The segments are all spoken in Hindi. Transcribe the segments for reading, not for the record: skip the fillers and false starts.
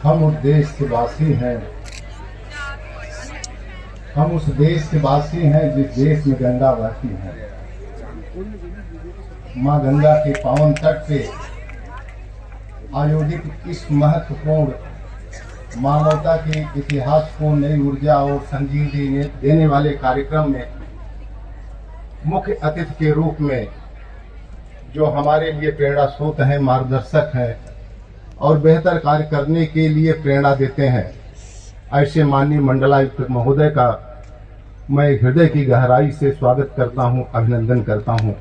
हम उस देश के वासी हैं, हम उस देश के वासी हैं जिस देश में गंगा बहती है। माँ गंगा के पावन तट पे आयोजित इस महत्वपूर्ण मानवता के इतिहास को नई ऊर्जा और संजीवनी देने वाले कार्यक्रम में मुख्य अतिथि के रूप में जो हमारे लिए प्रेरणा स्रोत हैं, मार्गदर्शक हैं और बेहतर कार्य करने के लिए प्रेरणा देते हैं, ऐसे माननीय मंडलायुक्त महोदय का मैं हृदय की गहराई से स्वागत करता हूं, अभिनंदन करता हूं।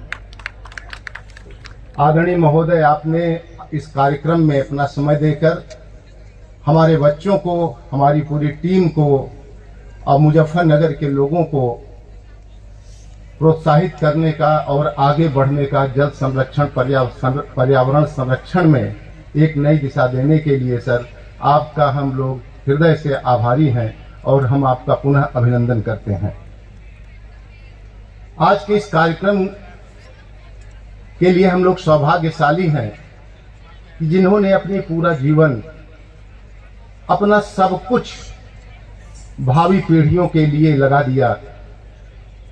आदरणीय महोदय, आपने इस कार्यक्रम में अपना समय देकर हमारे बच्चों को, हमारी पूरी टीम को और मुजफ्फरनगर के लोगों को प्रोत्साहित करने का और आगे बढ़ने का, जल संरक्षण, पर्यावरण संरक्षण में एक नई दिशा देने के लिए सर आपका हम लोग हृदय से आभारी हैं और हम आपका पुनः अभिनंदन करते हैं। आज के इस कार्यक्रम के लिए हम लोग सौभाग्यशाली हैं कि जिन्होंने अपनी पूरा जीवन, अपना सब कुछ भावी पीढ़ियों के लिए लगा दिया,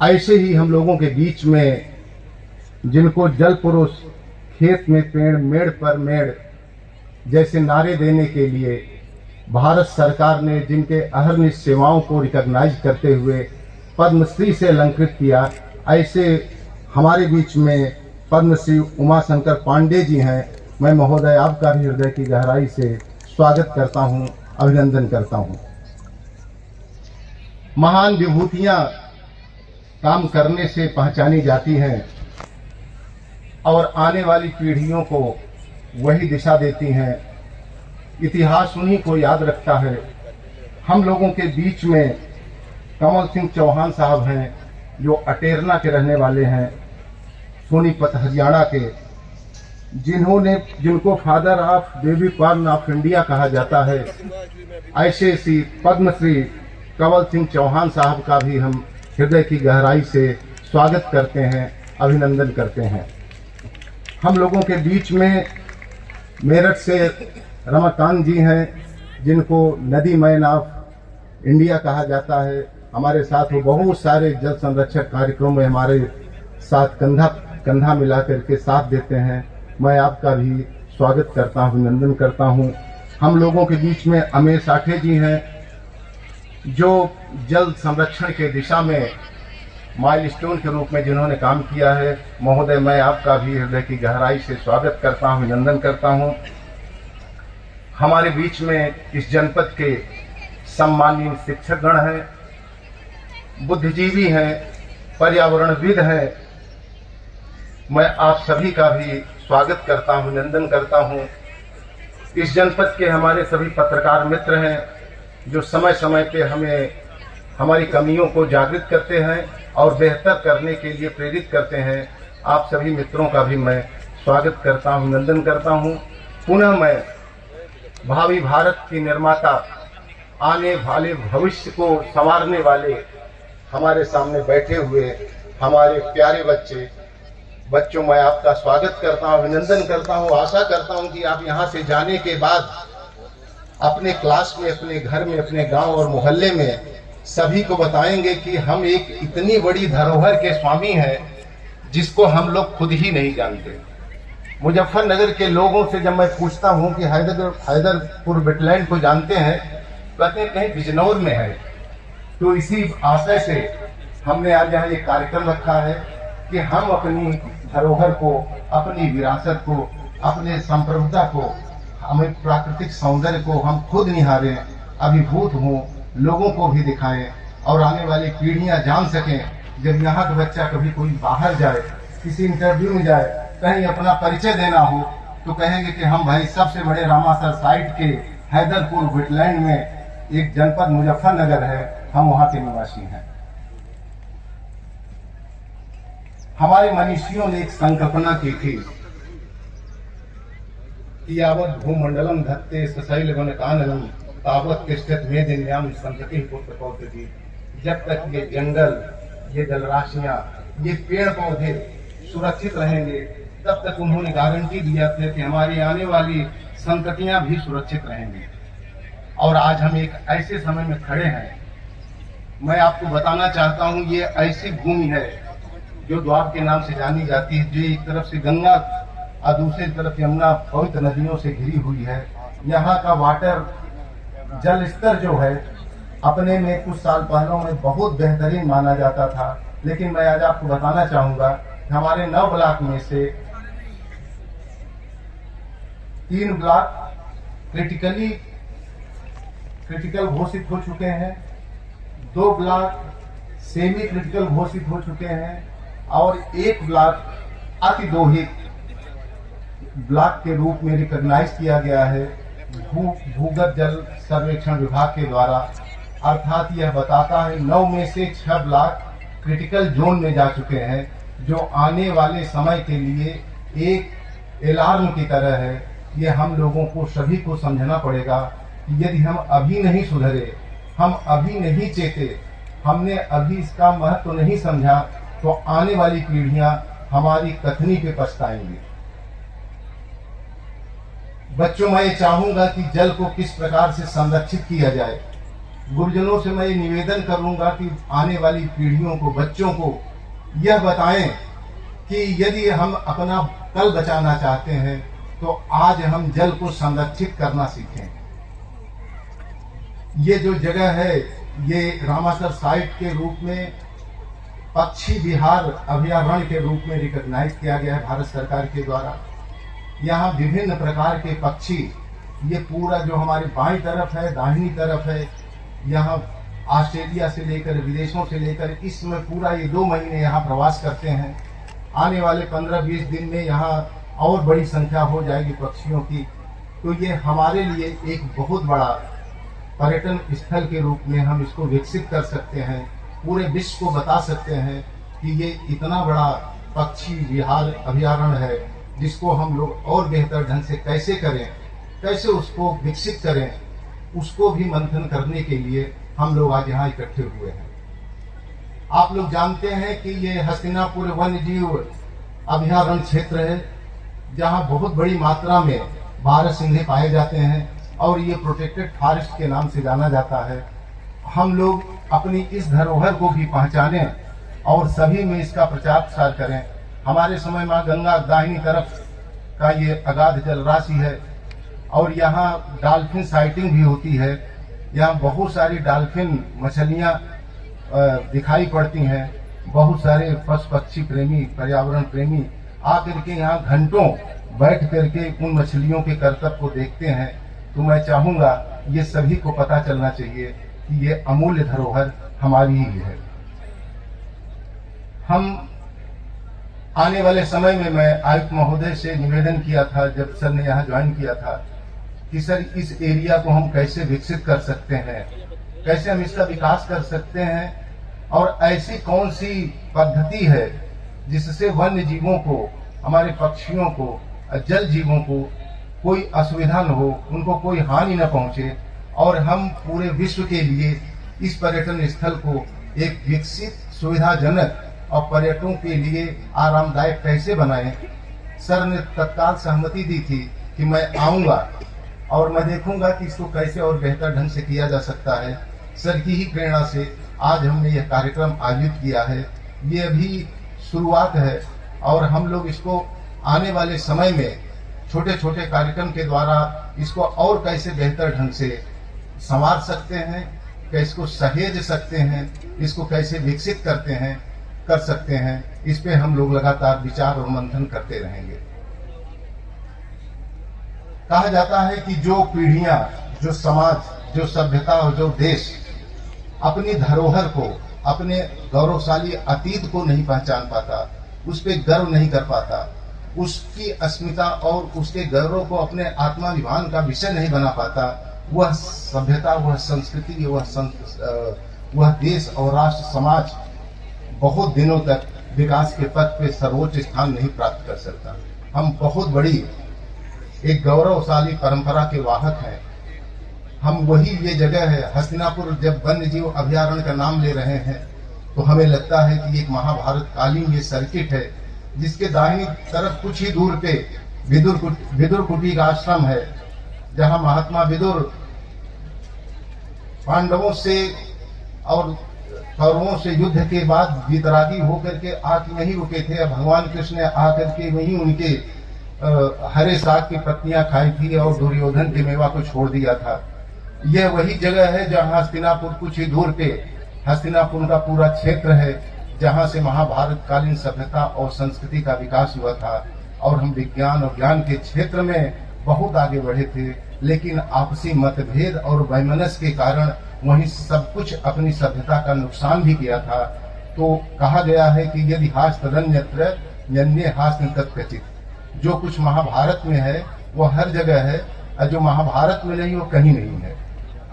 ऐसे ही हम लोगों के बीच में जिनको जल पुरुष, खेत में पेड़, मेड़ पर मेड़ जैसे नारे देने के लिए भारत सरकार ने जिनके अहर्निश सेवाओं को रिकॉग्नाइज करते हुए पद्मश्री से अलंकृत किया, ऐसे हमारे बीच में पद्मश्री उमाशंकर पांडे जी हैं। मैं महोदय आपका भी हृदय की गहराई से स्वागत करता हूं, अभिनंदन करता हूं। महान विभूतियां काम करने से पहचानी जाती हैं और आने वाली पीढ़ियों को वही दिशा देती हैं। इतिहास उन्हीं को याद रखता है। हम लोगों के बीच में कमल सिंह चौहान साहब हैं, जो अटेरना के रहने वाले हैं, सोनीपत हरियाणा के, जिनको father of baby corn of India कहा जाता है। ऐसे सी पद्मश्री कमल सिंह चौहान साहब का भी हम हृदय की गहराई से स्वागत करते हैं, अभिनंदन करते हैं। हम लोगों के बीच में मेरठ से रमाकांत जी हैं, जिनको नदी मैन ऑफ इंडिया कहा जाता है। हमारे साथ वो बहुत सारे जल संरक्षण कार्यक्रमों में हमारे साथ कंधा मिला करके साथ देते हैं। मैं आपका भी स्वागत करता हूं, अभिनंदन करता हूं। हम लोगों के बीच में अमेश साठे जी हैं, जो जल संरक्षण के दिशा में माइलस्टोन के रूप में जिन्होंने काम किया है। महोदय, मैं आपका भी हृदय की गहराई से स्वागत करता हूं, अभिनंदन करता हूं। हमारे बीच में इस जनपद के सम्मानीय शिक्षकगण हैं, बुद्धिजीवी हैं, पर्यावरणविद हैं। मैं आप सभी का भी स्वागत करता हूं, अभिनंदन करता हूं। इस जनपद के हमारे सभी पत्रकार मित्र हैं, जो समय समय पे हमें हमारी कमियों को जागृत करते हैं और बेहतर करने के लिए प्रेरित करते हैं। आप सभी मित्रों का भी मैं स्वागत करता हूं, अभिनंदन करता हूं। पुनः मैं भावी भारत की निर्माता, आने वाले भविष्य को संवारने वाले हमारे सामने बैठे हुए हमारे प्यारे बच्चों, मैं आपका स्वागत करता हूं, अभिनंदन करता हूं। आशा करता हूं कि आप यहां से जाने के बाद अपने क्लास में, अपने घर में, अपने गांव और मोहल्ले में सभी को बताएंगे कि हम एक इतनी बड़ी धरोहर के स्वामी हैं जिसको हम लोग खुद ही नहीं जानते। मुजफ्फरनगर के लोगों से जब मैं पूछता हूं कि हैदरपुर वेटलैंड को जानते हैं, कहते हैं कहीं बिजनौर में है। तो इसी आशय से हमने आज यहाँ एक कार्यक्रम रखा है कि हम अपनी धरोहर को, अपनी विरासत को, अपने संप्रभुता को, हमें प्राकृतिक सौंदर्य को हम खुद निहारें, अभिभूत हों, लोगों को भी दिखाएं और आने वाली पीढ़ियां जान सकें। जब यहाँ का बच्चा कभी कोई बाहर जाए, किसी इंटरव्यू में जाए, कहीं अपना परिचय देना हो, तो कहेंगे कि हम भाई सबसे बड़े रामासर साइट के हैदरपुर वेटलैंड में एक जनपद मुजफ्फरनगर है, हम वहां के निवासी हैं। हमारे मनीषियों ने एक संकल्पना की थी, यावत् भूमंडलम धत्ते सशैल वनकाननम तावत् तिष्ठत मेदिन्याम संतति पुत्र पौत्री। जब तक ये जंगल, ये जलराशियां, ये पेड़ पौधे सुरक्षित रहेंगे, तब तक उन्होंने गारंटी दिया था कि हमारी आने वाली संततियां भी सुरक्षित रहेंगी। और आज हम एक ऐसे समय में खड़े हैं। मैं आपको बताना चाहता हूं, ये ऐसी भूमि है जो द्वार के नाम से जानी जाती है, जो एक तरफ से गंगा और दूसरी तरफ यमुना पवित्र नदियों से घिरी हुई है। यहाँ का वाटर जल स्तर जो है अपने में कुछ साल पहले में बहुत बेहतरीन माना जाता था, लेकिन मैं आज आपको बताना चाहूंगा कि हमारे 9 ब्लॉक में से 3 ब्लॉक क्रिटिकल घोषित हो चुके हैं, 2 ब्लॉक सेमी क्रिटिकल घोषित हो चुके हैं और 1 ब्लॉक अति दोहित ब्लॉक के रूप में रिकॉग्नाइज किया गया है भूगत जल सर्वेक्षण विभाग के द्वारा। अर्थात यह बताता है 9 में से 6 ब्लॉक क्रिटिकल जोन में जा चुके हैं, जो आने वाले समय के लिए एक अलार्म की तरह है। ये हम लोगों को सभी को समझना पड़ेगा कि यदि हम अभी नहीं सुधरे, हम अभी नहीं चेते, हमने अभी इसका महत्व नहीं समझा, तो आने वाली पीढ़ियां हमारी कथनी पे पछताएंगी। बच्चों, मैं चाहूंगा कि जल को किस प्रकार से संरक्षित किया जाए। गुरुजनों से मैं ये निवेदन करूंगा कि आने वाली पीढ़ियों को, बच्चों को यह बताएं कि यदि हम अपना कल बचाना चाहते हैं तो आज हम जल को संरक्षित करना सीखें। ये जो जगह है, ये रामासर साइट के रूप में पक्षी विहार अभयारण्य के रूप में रिकॉग्नाइज किया गया है भारत सरकार के द्वारा। यहाँ विभिन्न प्रकार के पक्षी, ये पूरा जो हमारी बाईं तरफ है, दाहिनी तरफ है, यहाँ ऑस्ट्रेलिया से लेकर विदेशों से लेकर इसमें पूरा ये 2 महीने यहाँ प्रवास करते हैं। आने वाले 15-20 दिन में यहाँ और बड़ी संख्या हो जाएगी पक्षियों की। तो ये हमारे लिए एक बहुत बड़ा पर्यटन स्थल के रूप में हम इसको विकसित कर सकते हैं, पूरे विश्व को बता सकते हैं कि ये इतना बड़ा पक्षी विहार अभयारण्य है, जिसको हम लोग और बेहतर ढंग से कैसे करें, कैसे उसको विकसित करें, उसको भी मंथन करने के लिए हम लोग आज यहाँ इकट्ठे हुए हैं। आप लोग जानते हैं कि ये हस्तिनापुर वन्य जीव अभयारण्य क्षेत्र है, जहाँ बहुत बड़ी मात्रा में बारहसिंघे पाए जाते हैं और ये प्रोटेक्टेड फॉरेस्ट के नाम से जाना जाता है। हम लोग अपनी इस धरोहर को भी पहचानें और सभी में इसका प्रचार प्रसार करें। हमारे समय में गंगा दाहिनी तरफ का ये अगाध जलराशि है और यहाँ डॉल्फिन साइटिंग भी होती है। यहाँ बहुत सारी डॉल्फिन मछलियाँ दिखाई पड़ती हैं। बहुत सारे पशु पक्षी प्रेमी, पर्यावरण प्रेमी आकर के यहाँ घंटों बैठ करके उन मछलियों के करतब को देखते हैं। तो मैं चाहूँगा ये सभी को पता चलना चाहिए कि ये अमूल्य धरोहर हमारी ही है। हम आने वाले समय में, मैं आयुक्त महोदय से निवेदन किया था जब सर ने यहाँ ज्वाइन किया था कि सर इस एरिया को हम कैसे विकसित कर सकते हैं, कैसे हम इसका विकास कर सकते हैं और ऐसी कौन सी पद्धति है जिससे वन्य जीवों को, हमारे पक्षियों को, जल जीवों को कोई असुविधा न हो, उनको कोई हानि न पहुंचे और हम पूरे विश्व के लिए इस पर्यटन स्थल को एक विकसित, सुविधाजनक और पर्यटकों के लिए आरामदायक कैसे बनाएं। सर ने तत्काल सहमति दी थी कि मैं आऊंगा और मैं देखूंगा कि इसको कैसे और बेहतर ढंग से किया जा सकता है। सर की ही प्रेरणा से आज हमने यह कार्यक्रम आयोजित किया है। ये अभी शुरुआत है और हम लोग इसको आने वाले समय में छोटे छोटे कार्यक्रम के द्वारा इसको और कैसे बेहतर ढंग से संवार सकते हैं, कैसे इसको सहेज सकते हैं, इसको कैसे विकसित कर सकते हैं, इस पे हम लोग लगातार विचार और मंथन करते रहेंगे। कहा जाता है कि जो पीढ़ियां, जो समाज, जो सभ्यता और जो देश अपनी धरोहर को, अपने गौरवशाली अतीत को नहीं पहचान पाता, उस पे गर्व नहीं कर पाता, उसकी अस्मिता और उसके गौरव को अपने आत्माभिमान का विषय नहीं बना पाता, वह सभ्यता, वह संस्कृति, वह देश और राष्ट्र समाज बहुत दिनों तक विकास के पथ पे सर्वोच्च स्थान नहीं प्राप्त कर सकता। हम बहुत बड़ी एक गौरवशाली परंपरा के वाहक हैं। हम वही, ये जगह है हस्तिनापुर। जब वन्य जीव अभयारण्य का नाम ले रहे हैं तो हमें लगता है कि एक महाभारत कालीन ये सर्किट है, जिसके दाहिनी तरफ कुछ ही दूर पे विदुर कुटी का आश्रम है, जहाँ महात्मा विदुर पांडवों से और कौरवों से युद्ध के बाद वितरागी होकर के आके यहीं रुके थे। भगवान कृष्ण ने आकर के वहीं उनके हरे साग की पत्तियां खाई थी और दुर्योधन के मेवा को छोड़ दिया था। यह वही जगह है जहां हस्तिनापुर कुछ ही दूर पे हस्तिनापुर का पूरा क्षेत्र है, जहां से महाभारत कालीन सभ्यता और संस्कृति का विकास हुआ था। और हम विज्ञान और ज्ञान के क्षेत्र में बहुत आगे बढ़े थे, लेकिन आपसी मतभेद और वैमनस्य के कारण वहीं सब कुछ अपनी सभ्यता का नुकसान भी किया था। तो कहा गया है कि यदि हास तदन्यत्र यन्ये हास तत्कचित, जो कुछ महाभारत में है वो हर जगह है, और जो महाभारत में नहीं वो कहीं नहीं है।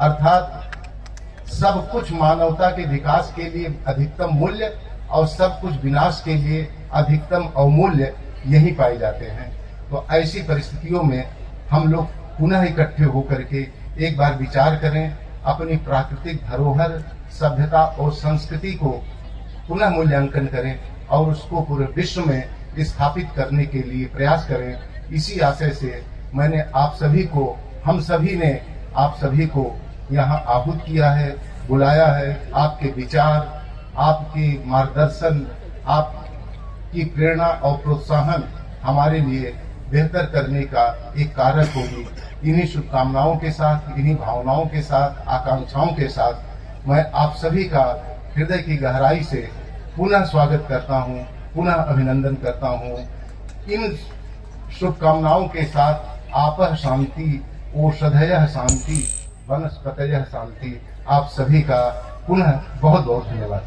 अर्थात सब कुछ मानवता के विकास के लिए अधिकतम मूल्य और सब कुछ विनाश के लिए अधिकतम अवमूल्य यही पाए जाते हैं। तो ऐसी परिस्थितियों में हम लोग पुनः इकट्ठे होकर के एक बार विचार करें, अपनी प्राकृतिक धरोहर सभ्यता और संस्कृति को पुनः मूल्यांकन करें और उसको पूरे विश्व में स्थापित करने के लिए प्रयास करें। इसी आशय से मैंने आप सभी को, हम सभी ने आप सभी को यहाँ आहूत किया है, बुलाया है। आपके विचार, आपके मार्गदर्शन, आपकी प्रेरणा और प्रोत्साहन हमारे लिए बेहतर करने का एक कारक होगी। इन्हीं शुभकामनाओं के साथ, इन्हीं भावनाओं के साथ, आकांक्षाओं के साथ मैं आप सभी का हृदय की गहराई से पुनः स्वागत करता हूँ, पुनः अभिनंदन करता हूँ। इन शुभकामनाओं के साथ आपः शांति, औषधयः शांति, वनस्पतयः शांति। आप सभी का पुनः बहुत बहुत धन्यवाद।